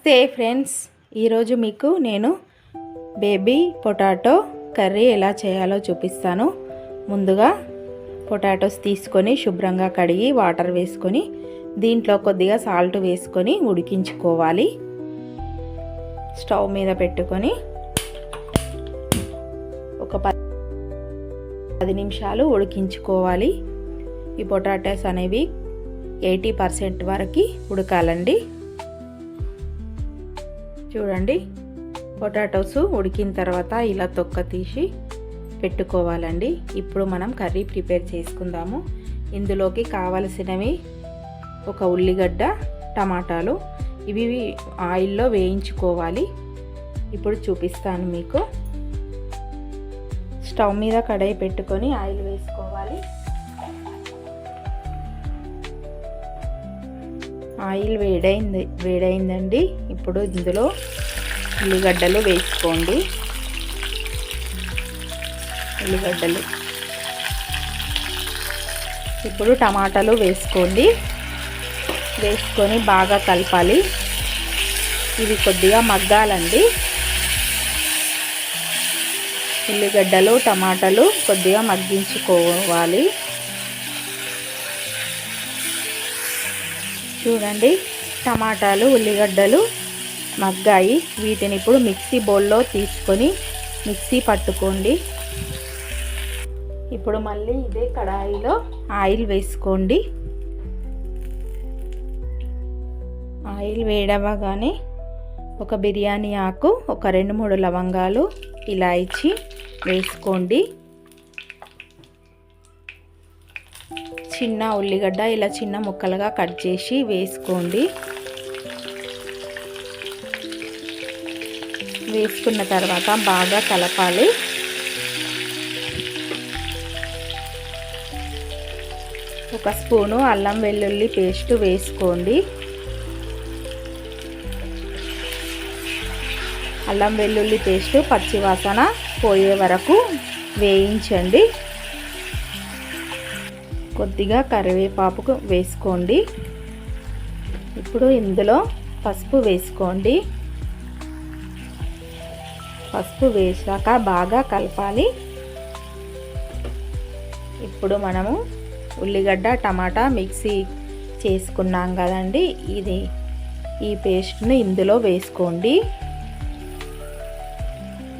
నమస్తే ఫ్రెండ్స్, ఈరోజు మీకు నేను బేబీ పొటాటో కర్రీ ఎలా చేయాలో చూపిస్తాను. ముందుగా పొటాటోస్ తీసుకొని శుభ్రంగా కడిగి వాటర్ వేసుకొని దీంట్లో కొద్దిగా సాల్ట్ వేసుకొని ఉడికించుకోవాలి. స్టవ్ మీద పెట్టుకొని ఒక 10 నిమిషాలు ఉడికించుకోవాలి. ఈ పొటాటోస్ అనేవి 80% వరకు ఉడకాలండి. చూడండి, పొటాటోస్ ఉడికిన తర్వాత ఇలా తొక్క తీసి పెట్టుకోవాలండి. ఇప్పుడు మనం కర్రీ ప్రిపేర్ చేసుకుందాము. ఇందులోకి కావలసినవి ఒక ఉల్లిగడ్డ, టమాటాలు, ఇవి ఆయిల్లో వేయించుకోవాలి. ఇప్పుడు చూపిస్తాను మీకు. స్టవ్ మీద కడాయి పెట్టుకొని ఆయిల్ వేసుకోవాలి. ఆయిల్ వేడైందండి. ఇప్పుడు ఇందులో ఉల్లిగడ్డలు వేసుకోండి. ఇప్పుడు టమాటాలు వేసుకోండి. వేసుకొని బాగా కలపాలి. ఇవి కొద్దిగా మగ్గాలండి. ఉల్లిగడ్డలు, టమాటాలు కొద్దిగా మగ్గించుకోవాలి. చూడండి, టమాటాలు, ఉల్లిగడ్డలు మగ్గాయి. వీటిని ఇప్పుడు మిక్సీ బౌల్లో తీసుకొని మిక్సీ పట్టుకోండి. ఇప్పుడు మళ్ళీ ఇదే కడాయిలో ఆయిల్ వేసుకోండి. ఆయిల్ వేడవగానే ఒక బిర్యానీ ఆకు, ఒక 2-3 లవంగాలు, ఇలాచి వేసుకోండి. చిన్న ఉల్లిగడ్డ ఇలా చిన్న ముక్కలుగా కట్ చేసి వేసుకోండి. వేసుకున్న తర్వాత బాగా కలపాలి. ఒక స్పూను అల్లం వెల్లుల్లి పేస్ట్ వేసుకోండి. అల్లం వెల్లుల్లి పేస్ట్ పచ్చివాసన పోయే వరకు వేయించండి. కొద్దిగా కరివేపాకు వేసుకోండి. ఇప్పుడు ఇందులో పసుపు వేసుకోండి. పసుపు వేసాక బాగా కలపాలి. ఇప్పుడు మనము ఉల్లిగడ్డ, టమాటా మిక్సీ చేసుకున్నాం కదండి, ఈ పేస్ట్ను ఇందులో వేసుకోండి.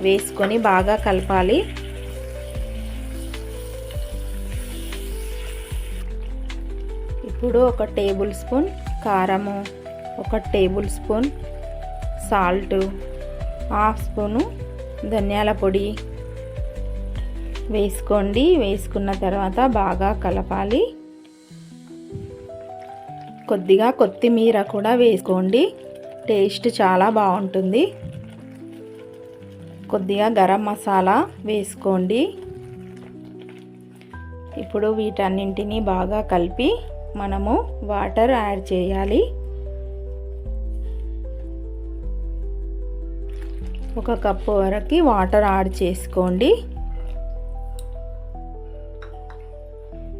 వేసుకొని బాగా కలపాలి. ఇప్పుడు 1 టేబుల్ స్పూన్ కారము, 1 టేబుల్ స్పూన్ సాల్ట్, 1/2 స్పూను ధనియాల పొడి వేసుకోండి. వేసుకున్న తర్వాత బాగా కలపాలి. కొద్దిగా కొత్తిమీర కూడా వేసుకోండి. టేస్ట్ చాలా బాగుంటుంది. కొద్దిగా గరం మసాలా వేసుకోండి. ఇప్పుడు వీటన్నింటినీ బాగా కలిపి మనము వాటర్ యాడ్ చేయాలి. 1 కప్పు వరకు వాటర్ యాడ్ చేసుకోండి.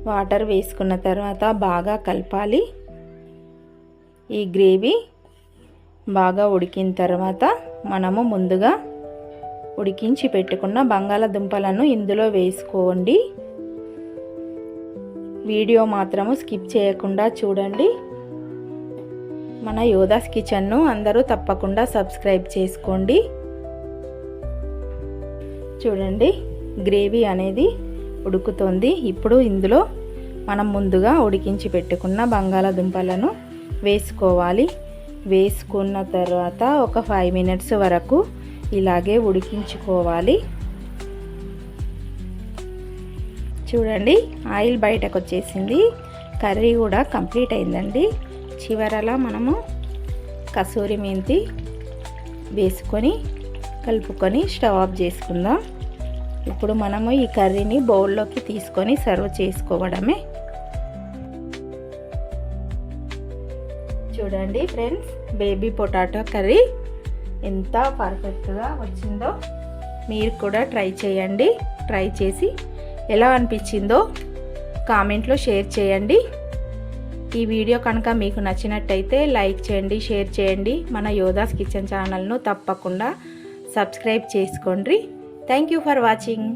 వాటర్ వేసుకున్న తర్వాత బాగా కలపాలి. ఈ గ్రేవీ బాగా ఉడికిన తర్వాత మనము ముందుగా ఉడికించి పెట్టుకున్న బంగాళదుంపలను ఇందులో వేసుకోండి. వీడియో మాత్రము స్కిప్ చేయకుండా చూడండి. మన యోధాస్ కిచెన్ను అందరూ తప్పకుండా సబ్స్క్రైబ్ చేసుకోండి. చూడండి, గ్రేవీ అనేది ఉడుకుతుంది. ఇప్పుడు ఇందులో మనం ముందుగా ఉడికించి పెట్టుకున్న బంగాళదుంపలను వేసుకోవాలి. వేసుకున్న తర్వాత ఒక 5 మినిట్స్ వరకు ఇలాగే ఉడికించుకోవాలి. చూడండి, ఆయిల్ బయటకు వచ్చేసింది. కర్రీ కూడా కంప్లీట్ అయిందండి. చివరలా మనము కసూరి మెంతి వేసుకొని కలుపుకొని స్టవ్ ఆఫ్ చేసుకుందాం. ఇప్పుడు మనము ఈ కర్రీని బౌల్లోకి తీసుకొని సర్వ్ చేసుకోవడమే. చూడండి ఫ్రెండ్స్, బేబీ పొటాటో కర్రీ ఎంత పర్ఫెక్ట్గా వచ్చిందో మీరు కూడా ట్రై చేయండి. ట్రై చేసి ఎలా అనిపించిందో కామెంట్లో షేర్ చేయండి. ఈ వీడియో కనుక మీకు నచ్చినట్టయితే లైక్ చేయండి, షేర్ చేయండి. మన యోధాస్ కిచెన్ ఛానల్ను తప్పకుండా సబ్స్క్రైబ్ చేసుకోండి. Thank you for watching.